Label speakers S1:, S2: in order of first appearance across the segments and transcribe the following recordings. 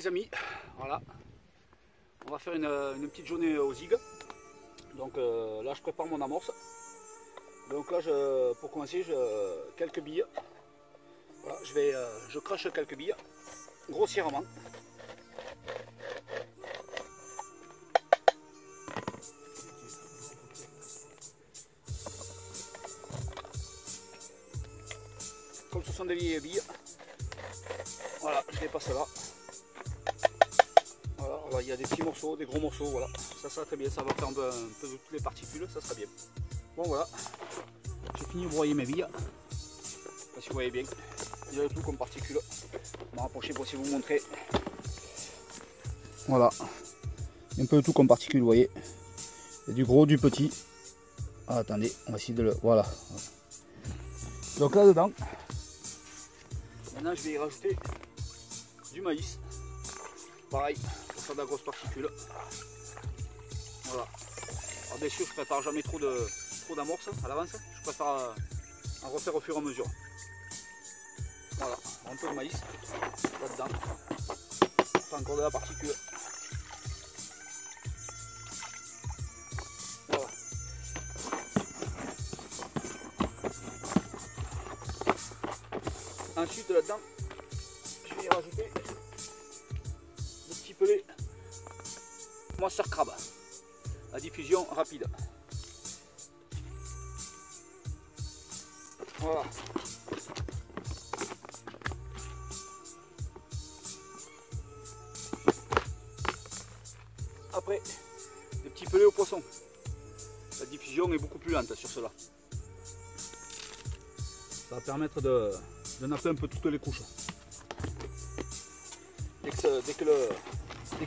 S1: les amis, voilà, on va faire une petite journée au zig. Donc là je prépare mon amorce. Donc là pour commencer quelques billes. Voilà, je crache quelques billes grossièrement. Comme ce sont des vieilles billes, voilà, je les passe là. Voilà, il y a des petits morceaux, des gros morceaux, voilà. Ça sera très bien, ça va faire un peu de toutes les particules, ça sera bien. Bon voilà, j'ai fini de broyer mes billes. Si vous voyez bien, il y a tout comme particules. Je vais rapprocher pour essayer de vous montrer. Voilà, il y a un peu de tout comme particules, vous voyez. Il y a du gros, du petit. Ah, attendez, on va essayer de le... Voilà. Donc là dedans, maintenant je vais y rajouter du maïs. Pareil, pour faire de la grosse particule. Voilà. Alors bien sûr, je prépare jamais trop d'amorce à l'avance. Je préfère en refaire au fur et à mesure. Voilà, un peu de maïs là-dedans. Enfin, encore de la particule. Voilà. Ensuite, là-dedans, je vais y rajouter le petit pelé Monster Crab à diffusion rapide. Voilà. Après, des petits pelés au poisson. La diffusion est beaucoup plus lente sur cela. Ça va permettre de napper un peu toutes les couches. Dès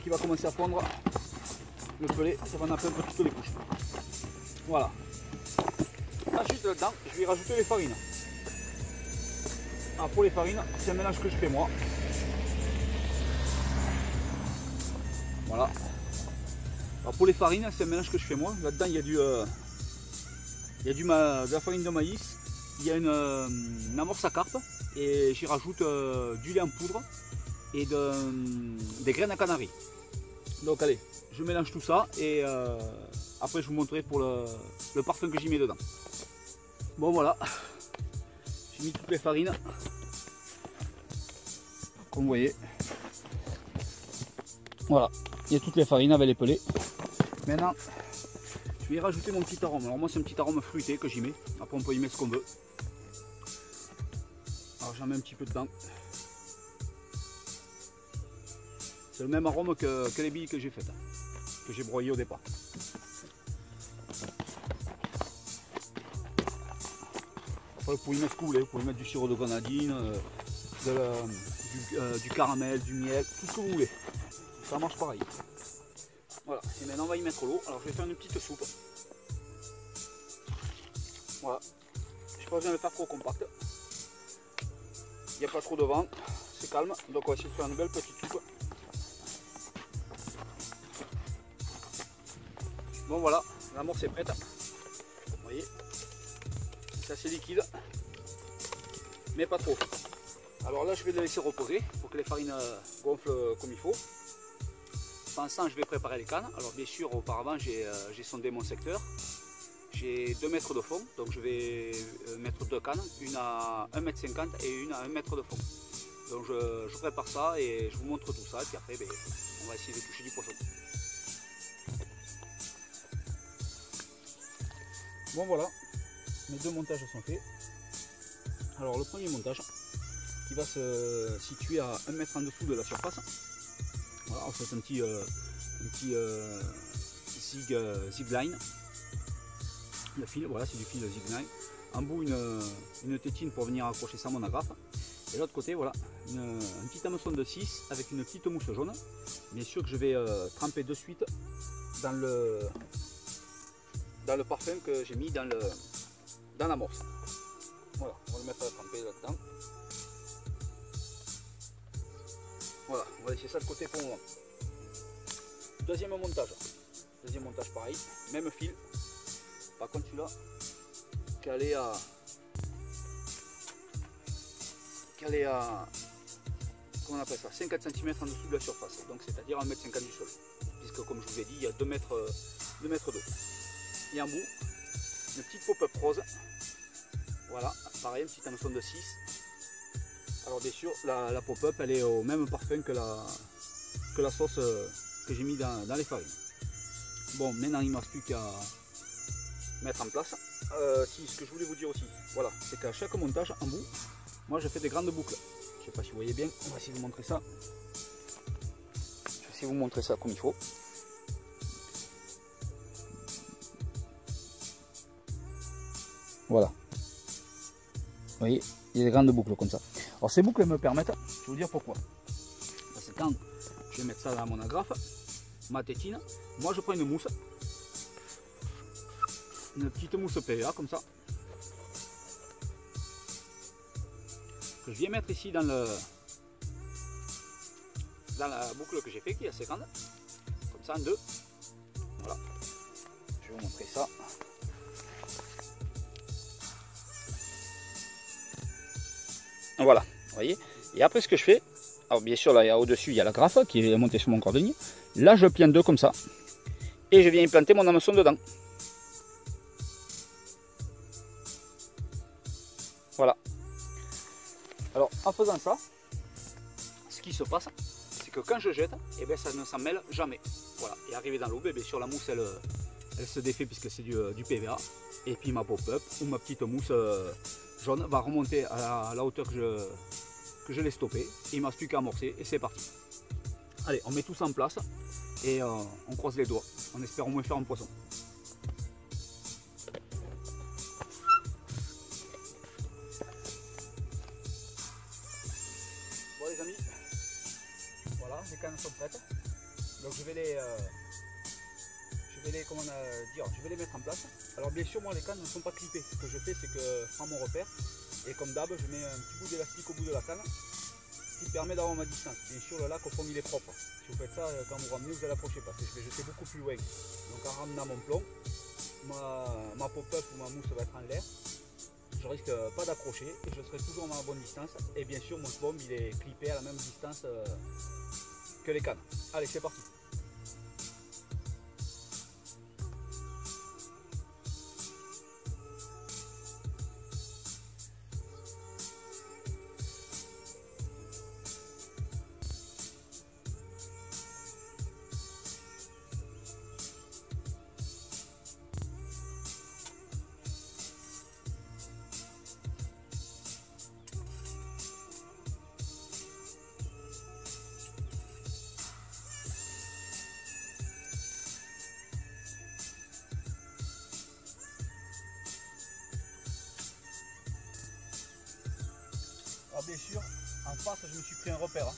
S1: qu'il va commencer à fondre, le pelé, ça va napper un peu toutes les couches. Voilà. Ensuite là-dedans, je vais y rajouter les farines. Alors pour les farines, c'est un mélange que je fais moi. Voilà. Alors pour les farines, c'est un mélange que je fais moi. Là-dedans, il y a de la farine de maïs, il y a une amorce à carpe et j'y rajoute du lait en poudre et des graines à canaris. Donc allez, je mélange tout ça et après je vous montrerai pour le parfum que j'y mets dedans. Bon voilà, j'ai mis toutes les farines, comme vous voyez. Voilà, il y a toutes les farines avec les pelés. Maintenant, je vais y rajouter mon petit arôme. Alors moi c'est un petit arôme fruité que j'y mets. Après on peut y mettre ce qu'on veut. Alors j'en mets un petit peu dedans. C'est le même arôme que les billes que j'ai faites, que j'ai broyées au départ. Après vous pouvez mettre ce que vous voulez, vous pouvez mettre du sirop de grenadine, du caramel, du miel, tout ce que vous voulez. Ça marche pareil. Voilà, et maintenant on va y mettre l'eau. Alors je vais faire une petite soupe. Voilà. Je n'ai pas besoin de le faire trop compact. Il n'y a pas trop de vent, c'est calme. Donc on va essayer de faire une belle petite soupe. Bon voilà, l'amorce est prête. Vous voyez, c'est assez liquide, mais pas trop. Alors là je vais le laisser reposer pour que les farines gonflent comme il faut. Pensant, je vais préparer les cannes. Alors bien sûr, auparavant, j'ai sondé mon secteur. J'ai 2 mètres de fond, donc je vais mettre 2 cannes, une à 1,50 m et une à 1 mètre de fond. Donc je prépare ça et je vous montre tout ça. Et puis après, on va essayer de toucher du poisson. Bon voilà, mes 2 montages sont faits. Alors le premier montage, qui va se situer à 1 mètre en dessous de la surface. Voilà, on fait un petit zigline. Le fil, voilà, c'est du fil zigline. En bout, une tétine pour venir accrocher ça à mon agrafe. Et l'autre côté, voilà, un petit hameçon de 6 avec une petite mousse jaune. Bien sûr que je vais tremper de suite dans le parfum que j'ai mis dans l'amorce. Voilà, on va le mettre à tremper là-dedans. Voilà, on va laisser ça de côté pour le moment. Deuxième montage pareil, même fil. Par contre celui-là, calé à comment on appelle ça, 50 cm en dessous de la surface, donc c'est-à-dire 1,50 m du sol, puisque comme je vous ai dit, il y a 2 mètres d'eau. Et en bout, une petite pop-up rose, voilà, pareil, un petit hameçon de 6. Alors bien sûr, la pop-up, elle est au même parfum que la sauce que j'ai mis dans les farines. Bon, maintenant il ne me reste plus qu'à mettre en place. Ce que je voulais vous dire aussi, voilà, c'est qu'à chaque montage en bout, moi je fais des grandes boucles. Je ne sais pas si vous voyez bien, on va essayer de vous montrer ça. Je vais essayer de vous montrer ça comme il faut. Voilà. Vous voyez, il y a des grandes boucles comme ça. Alors ces boucles me permettent, je vais vous dire pourquoi. Parce que quand je vais mettre ça dans mon agrafe, ma tétine, moi je prends une mousse. Une petite mousse PVA comme ça. Que je viens mettre ici dans la boucle que j'ai fait, qui est assez grande. Comme ça en deux. Voilà. Je vais vous montrer ça. Voilà, vous voyez. Et après ce que je fais, alors bien sûr là au-dessus il y a la grafe qui est montée sur mon cordonnier. Là je plie en deux comme ça. Et je viens implanter mon hameçon dedans. Voilà. Alors en faisant ça, ce qui se passe, c'est que quand je jette, eh bien, ça ne s'en mêle jamais. Voilà. Et arrivé dans l'eau, bien sûr la mousse elle se défait puisque c'est du PVA. Et puis ma pop-up ou ma petite mousse jaune va remonter à la hauteur que je l'ai stoppé. Et il ne me reste plus qu'à amorcer et c'est parti. Allez, on met tout ça en place et on croise les doigts. On espère au moins faire un poisson. Bon les amis, voilà, les cannes sont prêtes. Donc je vais les mettre en place. Alors bien sûr moi les cannes ne sont pas clippées. Ce que je fais c'est que je prends mon repère et comme d'hab je mets un petit bout d'élastique au bout de la canne, ce qui permet d'avoir ma distance. Bien sûr le lac au fond il est propre. Si vous faites ça quand vous ramenez vous allez approcher parce que je vais jeter beaucoup plus loin. Donc en ramenant mon plomb, ma pop-up ou ma mousse va être en l'air. Je risque pas d'accrocher et je serai toujours à ma bonne distance. Et bien sûr mon plomb il est clippé à la même distance que les cannes. Allez c'est parti. Alors bien sûr, en face je me suis pris un repère.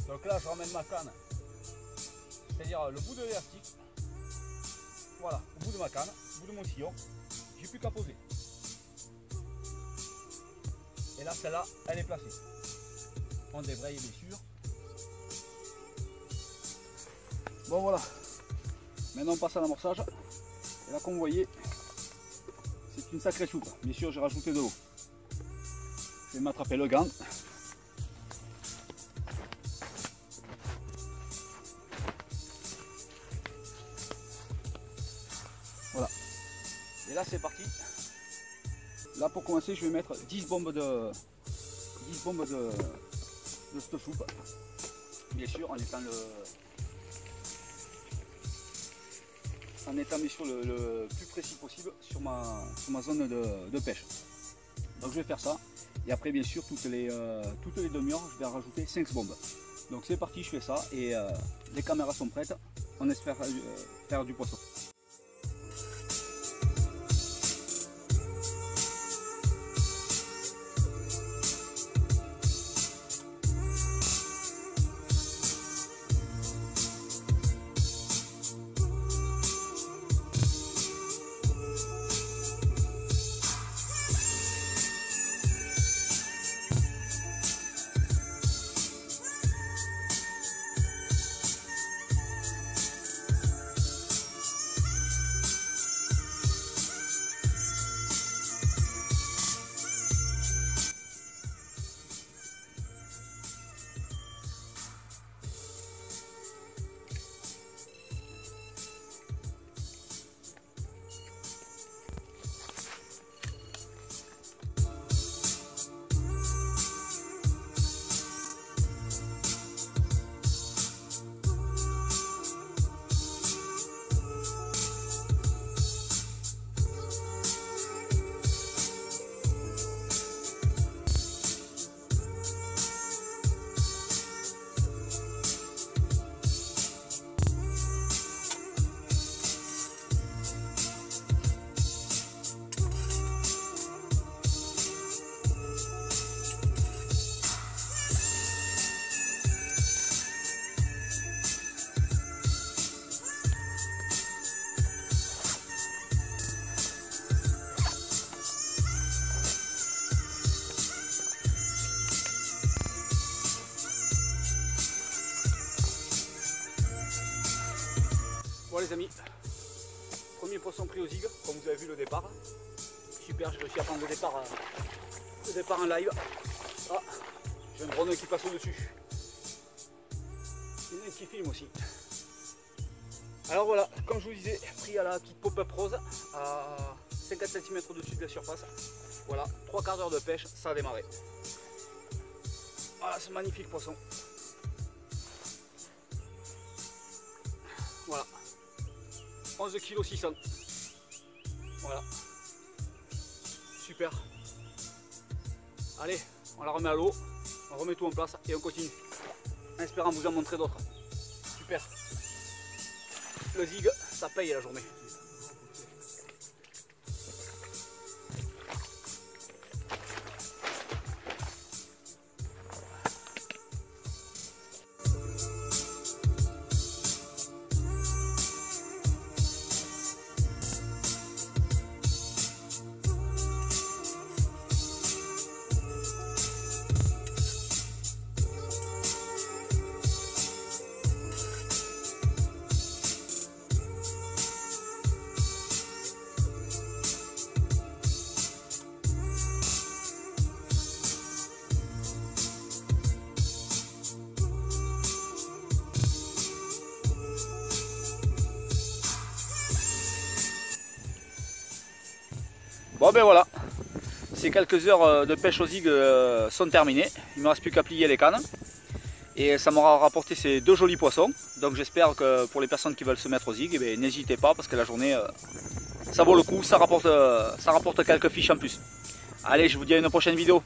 S1: Donc là je ramène ma canne, c'est-à-dire le bout de l'élastique, voilà, au bout de ma canne, au bout de mon sillon, j'ai plus qu'à poser. Et là celle-là, elle est placée. On débraye bien sûr. Bon voilà, maintenant on passe à l'amorçage. Et là comme vous voyez, c'est une sacrée soupe. Bien sûr j'ai rajouté de l'eau. Je vais m'attraper le gant. Voilà. Et là c'est parti. Là pour commencer je vais mettre 10 bombes de cette soupe. Bien sûr en étant bien sûr le plus précis possible sur ma zone de pêche. Donc je vais faire ça. Et après bien sûr toutes les demi-heures je vais rajouter 5 bombes. Donc c'est parti, je fais ça et les caméras sont prêtes. On espère faire du poisson. les amis, premier poisson pris au zig, comme vous avez vu le départ. Super, j'ai réussi à prendre le départ en live. Ah, j'ai un drone qui passe au-dessus. Il y en a un qui filme aussi. Alors voilà, comme je vous disais, pris à la petite pop-up rose, à 50 cm au-dessus de la surface. Voilà, 3/4 d'heure de pêche, ça a démarré. Voilà, ce magnifique poisson. Voilà, 11 kg 600. Voilà, super. Allez, on la remet à l'eau, on remet tout en place et on continue. En espérant vous en montrer d'autres. Super. Le zig, ça paye la journée. Bon ben voilà, ces quelques heures de pêche au zig sont terminées. Il ne me reste plus qu'à plier les cannes. Et ça m'aura rapporté ces 2 jolis poissons. Donc j'espère que pour les personnes qui veulent se mettre au zig, eh n'hésitez pas parce que la journée, ça vaut le coup, ça rapporte quelques fiches en plus. Allez, je vous dis à une prochaine vidéo.